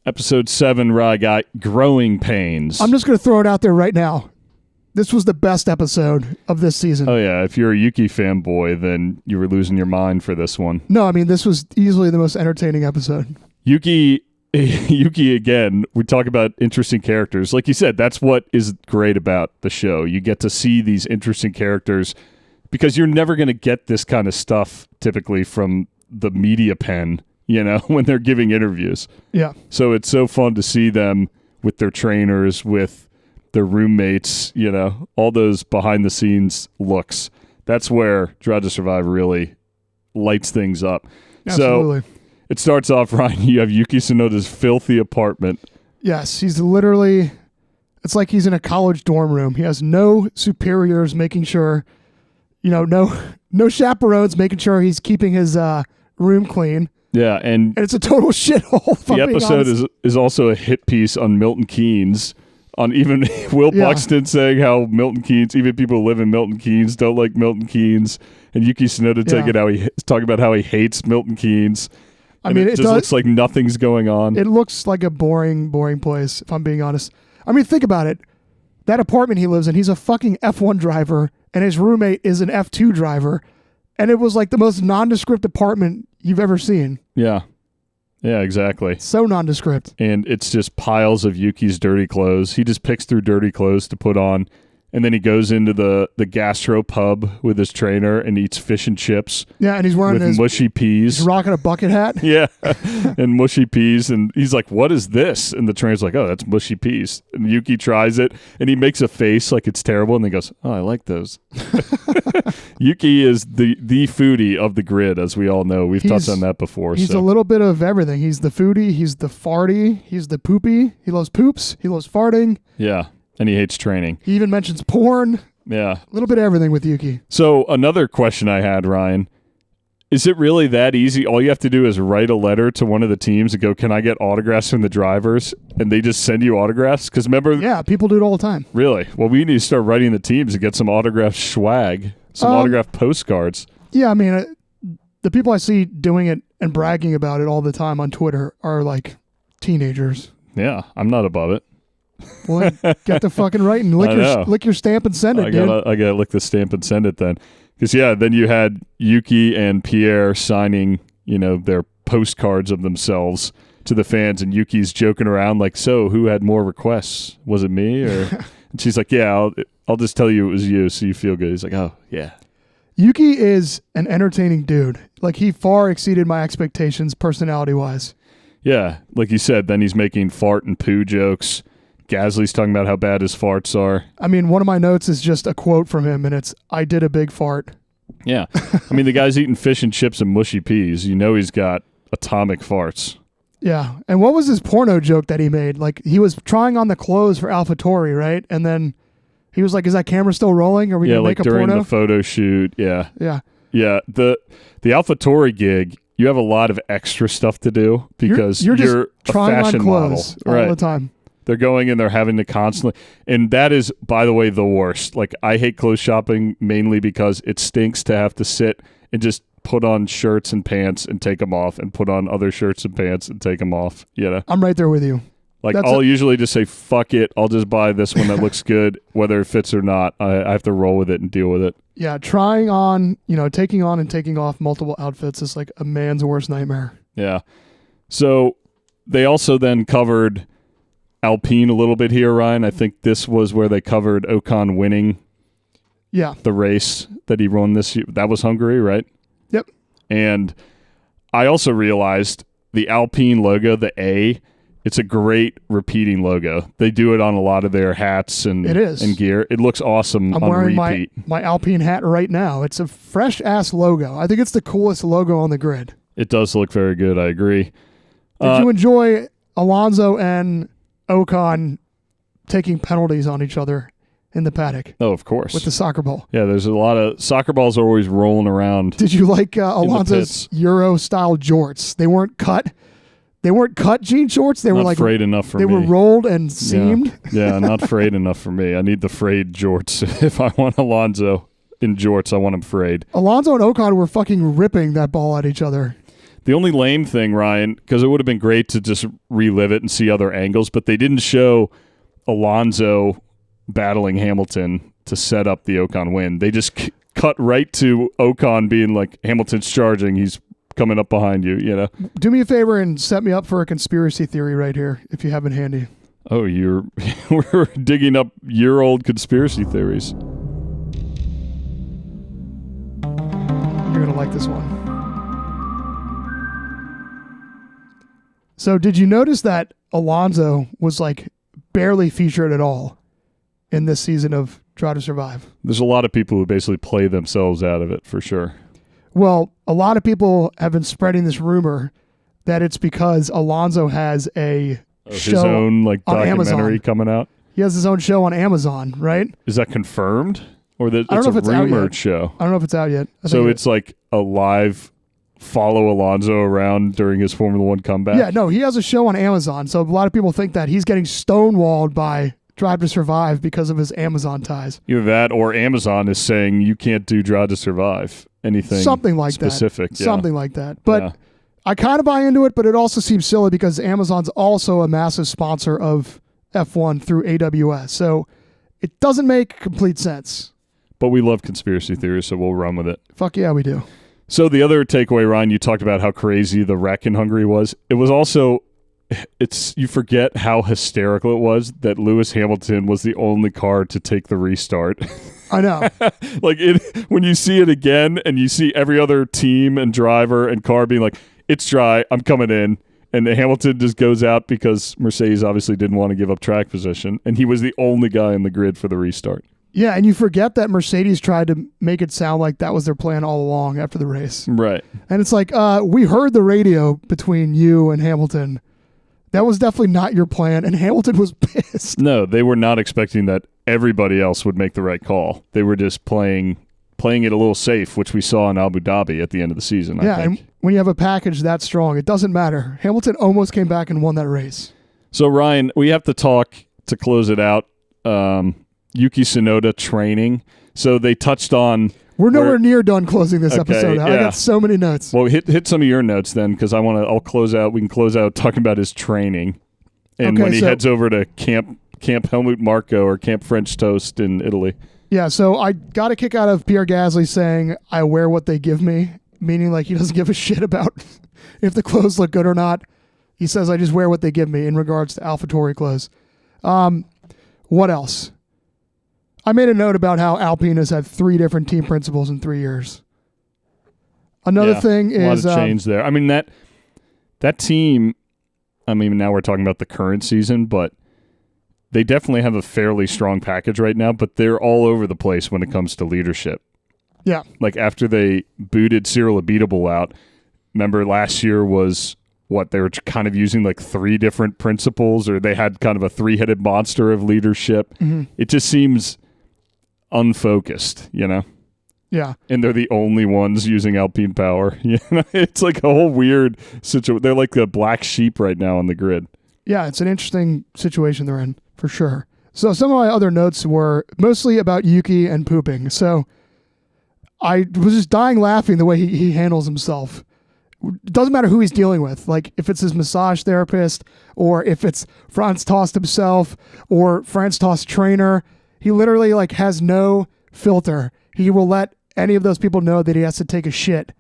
Episode 7, Rye got growing pains. I'm just going to throw it out there right now. This was the best episode of this season. Oh, yeah. If you're a Yuki fanboy, then you were losing your mind for this one. No, I mean, this was easily the most entertaining episode. Yuki, again, we talk about interesting characters. Like you said, that's what is great about the show. You get to see these interesting characters because you're never going to get this kind of stuff typically from the media pen, when they're giving interviews. Yeah. So it's so fun to see them with their trainers, with their roommates, all those behind-the-scenes looks. That's where Drive to Survive really lights things up. Absolutely. So it starts off, Ryan, you have Yuki Tsunoda's filthy apartment. Yes, he's literally, it's like he's in a college dorm room. He has no superiors making sure, no chaperones making sure he's keeping his room clean. Yeah, and it's a total shithole. The episode is also a hit piece on Milton Keynes, on even Will Buxton saying how Milton Keynes, even people who live in Milton Keynes don't like Milton Keynes, and Yuki Tsunoda talking about how he hates Milton Keynes. I mean, it just looks like nothing's going on. It looks like a boring place, if I'm being honest. I mean, think about it. That apartment he lives in, he's a fucking F1 driver, and his roommate is an F2 driver, and it was like the most nondescript apartment you've ever seen. Yeah. Yeah, exactly. So nondescript. And it's just piles of Yuki's dirty clothes. He just picks through dirty clothes to put on. And then he goes into the gastro pub with his trainer and eats fish and chips. Yeah, and he's wearing his mushy peas. He's rocking a bucket hat. Yeah, and mushy peas. And he's like, "What is this?" And the trainer's like, "Oh, that's mushy peas." And Yuki tries it, and he makes a face like it's terrible, and then goes, "Oh, I like those." Yuki is the foodie of the grid, as we all know. We've touched on that before. He's a little bit of everything. He's the foodie. He's the farty. He's the poopy. He loves poops. He loves farting. Yeah. And he hates training. He even mentions porn. Yeah. A little bit of everything with Yuki. So another question I had, Ryan, is it really that easy? All you have to do is write a letter to one of the teams and go, "Can I get autographs from the drivers?" And they just send you autographs? Because remember... Yeah, people do it all the time. Really? Well, we need to start writing the teams and get some autographed swag, some autographed postcards. Yeah, I mean, the people I see doing it and bragging about it all the time on Twitter are like teenagers. Yeah, I'm not above it. Boy, get the fucking writing. Lick your stamp and send it, dude. I gotta lick the stamp and send it then. Because, then you had Yuki and Pierre signing, their postcards of themselves to the fans, and Yuki's joking around like, "So, who had more requests? Was it me?" Or and she's like, "Yeah, I'll just tell you it was you, so you feel good." He's like, "Oh, yeah." Yuki is an entertaining dude. Like, he far exceeded my expectations personality-wise. Yeah, like you said, then he's making fart and poo jokes. Gasly's talking about how bad his farts are. I mean, one of my notes is just a quote from him, and it's, "I did a big fart." Yeah. I mean, the guy's eating fish and chips and mushy peas. He's got atomic farts. Yeah. And what was his porno joke that he made? Like, he was trying on the clothes for AlphaTauri, right? And then he was like, "Is that camera still rolling? Are we going to make a porno?" Yeah, like during the photo shoot. Yeah. Yeah. Yeah. The AlphaTauri gig, you have a lot of extra stuff to do because you're just a trying fashion on clothes model. all the time. They're going and they're having to constantly, and that is, by the way, the worst. Like, I hate clothes shopping mainly because it stinks to have to sit and just put on shirts and pants and take them off and put on other shirts and pants and take them off. I'm right there with you. Like, I'll usually just say, "Fuck it. I'll just buy this one that looks good, whether it fits or not. I have to roll with it and deal with it." Yeah. Trying on, taking on and taking off multiple outfits is like a man's worst nightmare. Yeah. So they also then covered Alpine a little bit here, Ryan. I think this was where they covered Ocon winning the race that he won this year. That was Hungary, right? Yep. And I also realized the Alpine logo, the A, it's a great repeating logo. They do it on a lot of their hats and gear. It looks awesome. I'm on wearing repeat. my Alpine hat right now. It's a fresh-ass logo. I think it's the coolest logo on the grid. It does look very good. I agree. Did you enjoy Alonso and Ocon taking penalties on each other in the paddock? Oh, of course. With the soccer ball. Yeah, there's a lot of soccer balls are always rolling around. Did you like Alonso's Euro-style jorts? They weren't cut. They weren't cut jean shorts. They were like frayed enough for me. They were rolled and seamed. Yeah, not frayed enough for me. I need the frayed jorts. If I want Alonso in jorts, I want him frayed. Alonso and Ocon were fucking ripping that ball at each other. The only lame thing, Ryan, because it would have been great to just relive it and see other angles, but they didn't show Alonso battling Hamilton to set up the Ocon win. They just cut right to Ocon being like, Hamilton's charging, he's coming up behind you, you know? Do me a favor and set me up for a conspiracy theory right here, if you have it handy. Oh, we're digging up year-old conspiracy theories. You're going to like this one. So did you notice that Alonso was like barely featured at all in this season of Try to Survive? There's a lot of people who basically play themselves out of it, for sure. Well, a lot of people have been spreading this rumor that it's because Alonso has a show his own like on documentary Amazon. coming out. He has his own show on Amazon, right? Is that confirmed? Or that I don't it's know a if it's out rumored yet. show? I don't know if it's out yet. So it's like a live follow Alonso around during his Formula One comeback? Yeah, no, he has a show on Amazon. So a lot of people think that he's getting stonewalled by Drive to Survive because of his Amazon ties. Either that or Amazon is saying you can't do Drive to Survive. Anything something like specific. that. Yeah. Something like that. But Yeah. I kind of buy into it, but it also seems silly because Amazon's also a massive sponsor of F1 through AWS. So it doesn't make complete sense. But we love conspiracy theories, so we'll run with it. Fuck yeah, we do. So the other takeaway, Ryan, you talked about how crazy the wreck in Hungary was. It was also, you forget how hysterical it was that Lewis Hamilton was the only car to take the restart. I know. Like when you see it again and you see every other team and driver and car being like, it's dry, I'm coming in. And Hamilton just goes out because Mercedes obviously didn't want to give up track position. And he was the only guy in the grid for the restart. Yeah, and you forget that Mercedes tried to make it sound like that was their plan all along after the race. Right. And it's like, we heard the radio between you and Hamilton. That was definitely not your plan. And Hamilton was pissed. No, they were not expecting that everybody else would make the right call. They were just playing it a little safe, which we saw in Abu Dhabi at the end of the season, I think. And when you have a package that strong, it doesn't matter. Hamilton almost came back and won that race. So, Ryan, we have to talk to close it out. Yuki Tsunoda training. So they touched on... We're nowhere near done closing this Okay, episode. I yeah. got so many notes. Well, hit some of your notes then, because I'll close out. We can close out talking about his training. And Okay, when he so- heads over to Camp Helmut Marko or Camp French Toast in Italy. Yeah, so I got a kick out of Pierre Gasly saying, I wear what they give me, meaning like he doesn't give a shit about if the clothes look good or not. He says, I just wear what they give me in regards to AlphaTauri clothes. What else? I made a note about how Alpine has had 3 different team principals in 3 years. Another thing is... a lot of change there. I mean, that team, I mean, now we're talking about the current season, but they definitely have a fairly strong package right now, but they're all over the place when it comes to leadership. Yeah. Like after they booted Cyril Abiteboul out, remember last year was what they were kind of using like 3 different principles, or they had kind of a 3-headed monster of leadership. Mm-hmm. It just seems unfocused, you know? Yeah. And they're the only ones using Alpine power. You know, it's like a whole weird situation. They're like the black sheep right now on the grid. Yeah, it's an interesting situation they're in, for sure. So some of my other notes were mostly about Yuki and pooping. So I was just dying laughing the way he handles himself. It doesn't matter who he's dealing with. Like if it's his massage therapist or if it's Franz Tost himself or Franz Tost trainer, he literally like has no filter. He will let any of those people know that he has to take a shit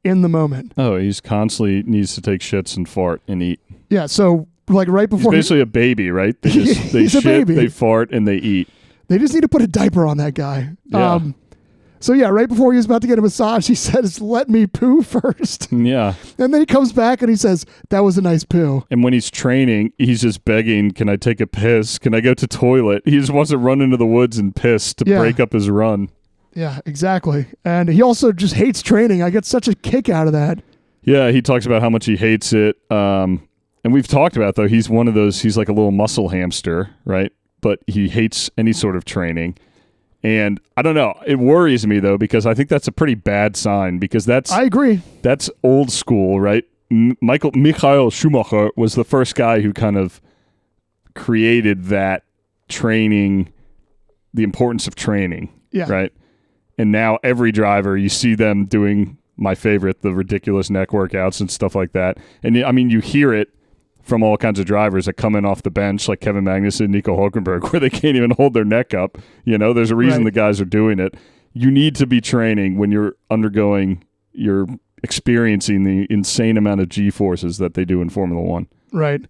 in the moment. Oh, he's constantly needs to take shits and fart and eat. Yeah, so like right before He's basically a baby, right? They just they He's a shit, baby. they fart, and they eat. they just need to put a diaper on that guy. Yeah. So yeah, right before he was about to get a massage, he says, "Let me poo first." Yeah. And then he comes back and he says, "That was a nice poo." And when he's training, he's just begging, "Can I take a piss? Can I go to toilet?" He just wants to run into the woods and piss to Yeah. break up his run. Yeah, exactly. And he also just hates training. I get such a kick out of that. Yeah, he talks about how much he hates it. And we've talked about, though, he's one of those, he's like a little muscle hamster, right? But he hates any sort of training. And I don't know, it worries me, though, because I think that's a pretty bad sign, because I agree. that's old school, right? Michael Schumacher was the first guy who kind of created that training, the importance of training, Yeah. right? And now every driver, you see them doing my favorite, the ridiculous neck workouts and stuff like that. And I mean, you hear it from all kinds of drivers that come in off the bench, like Kevin Magnussen, Nico Hulkenberg, where they can't even hold their neck up. There's a reason the guys are doing it. You need to be training when you're experiencing the insane amount of G-forces that they do in Formula One. Right.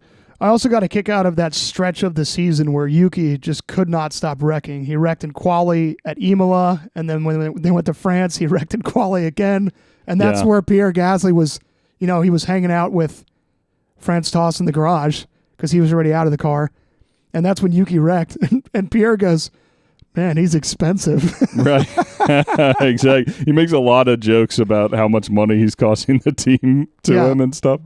I also got a kick out of that stretch of the season where Yuki just could not stop wrecking. He wrecked in quali at Imola, and then when they went to France, he wrecked in quali again. And that's where Pierre Gasly was, he was hanging out with Franz Tost in the garage because he was already out of the car. And that's when Yuki wrecked. And Pierre goes, man, he's expensive. Right. Exactly. He makes a lot of jokes about how much money he's costing the team to him and stuff.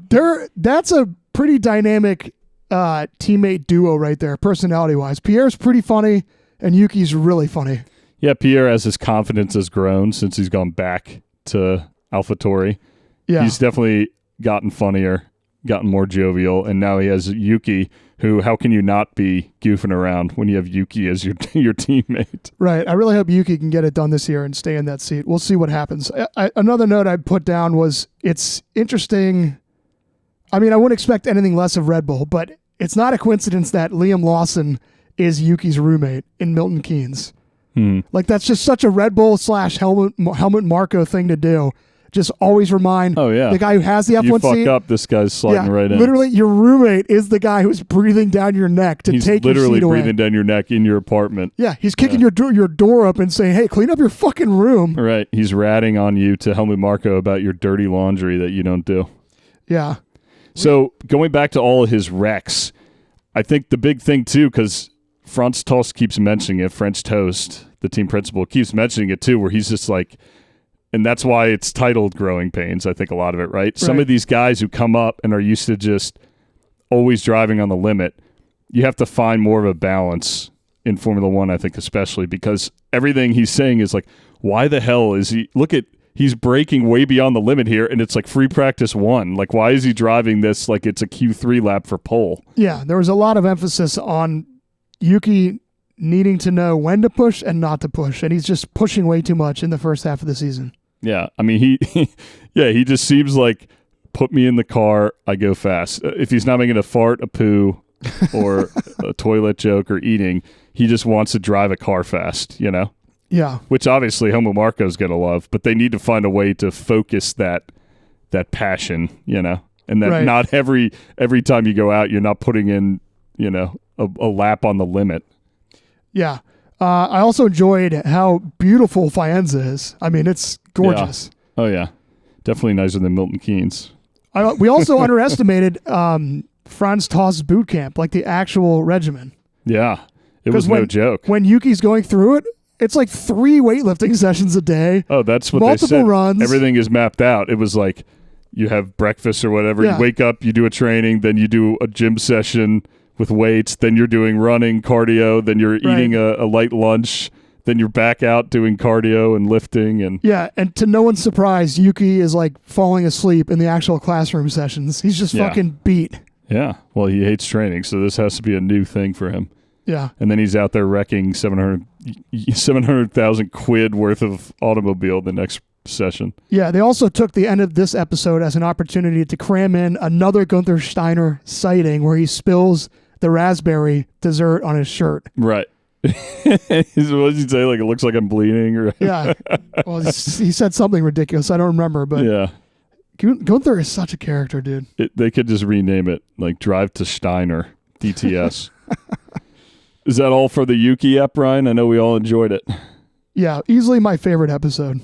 That's a pretty dynamic teammate duo right there, personality-wise. Pierre's pretty funny, and Yuki's really funny. Yeah, Pierre, as his confidence has grown since he's gone back to AlphaTauri, he's definitely gotten funnier, gotten more jovial, and now he has Yuki, who, how can you not be goofing around when you have Yuki as your teammate? Right. I really hope Yuki can get it done this year and stay in that seat. We'll see what happens. Another note I put down was it's interesting. I mean, I wouldn't expect anything less of Red Bull, but it's not a coincidence that Liam Lawson is Yuki's roommate in Milton Keynes. Like, that's just such a Red Bull / Helmut Marko thing to do. Just always remind the guy who has the F1 you seat. You fuck up, this guy's sliding right in. Literally, your roommate is the guy who's breathing down your neck to take your seat away. He's literally breathing down your neck in your apartment. Yeah, he's kicking your door up and saying, hey, clean up your fucking room. Right. He's ratting on you to Helmut Marko about your dirty laundry that you don't do. Yeah. So going back to all of his wrecks, I think the big thing too, because Franz Tost keeps mentioning it, French Toast, the team principal, keeps mentioning it too, where he's just like, and that's why it's titled Growing Pains, I think a lot of it, right? Some of these guys who come up and are used to just always driving on the limit, you have to find more of a balance in Formula One, I think, especially because everything he's saying is like, why the hell is he, he's braking way beyond the limit here, and it's like free practice 1. Like, why is he driving this like it's a Q3 lap for pole? Yeah, there was a lot of emphasis on Yuki needing to know when to push and not to push, and he's just pushing way too much in the first half of the season. Yeah, I mean, he just seems like, put me in the car, I go fast. If he's not making a fart, a poo, or a toilet joke or eating, he just wants to drive a car fast, Yeah. Which obviously Helmut Marko's going to love, but they need to find a way to focus that passion, and that not every time you go out, you're not putting in, a lap on the limit. Yeah. I also enjoyed how beautiful Faenza is. I mean, it's gorgeous. Yeah. Oh, yeah. Definitely nicer than Milton Keynes. We also underestimated Franz Tost's boot camp, like the actual regimen. Yeah. It was no joke. When Yuki's going through it, it's like 3 weightlifting sessions a day. Oh, that's what they said. Multiple runs. Everything is mapped out. It was like you have breakfast or whatever. Yeah. You wake up, you do a training, then you do a gym session with weights, then you're doing running, cardio, then you're eating a light lunch, then you're back out doing cardio and lifting. And and to no one's surprise, Yuki is like falling asleep in the actual classroom sessions. He's just fucking beat. Yeah, well, he hates training, so this has to be a new thing for him. Yeah. And then he's out there wrecking 700,000 quid worth of automobile the next session. Yeah, they also took the end of this episode as an opportunity to cram in another Gunther Steiner sighting where he spills the raspberry dessert on his shirt. Right. What did he say? Like, it looks like I'm bleeding? Or yeah. Well, he said something ridiculous. I don't remember, but yeah. Gunther is such a character, dude. They could just rename it, like Drive to Steiner, DTS. Is that all for the Yuki ep, Ryan? I know we all enjoyed it. Yeah, easily my favorite episode.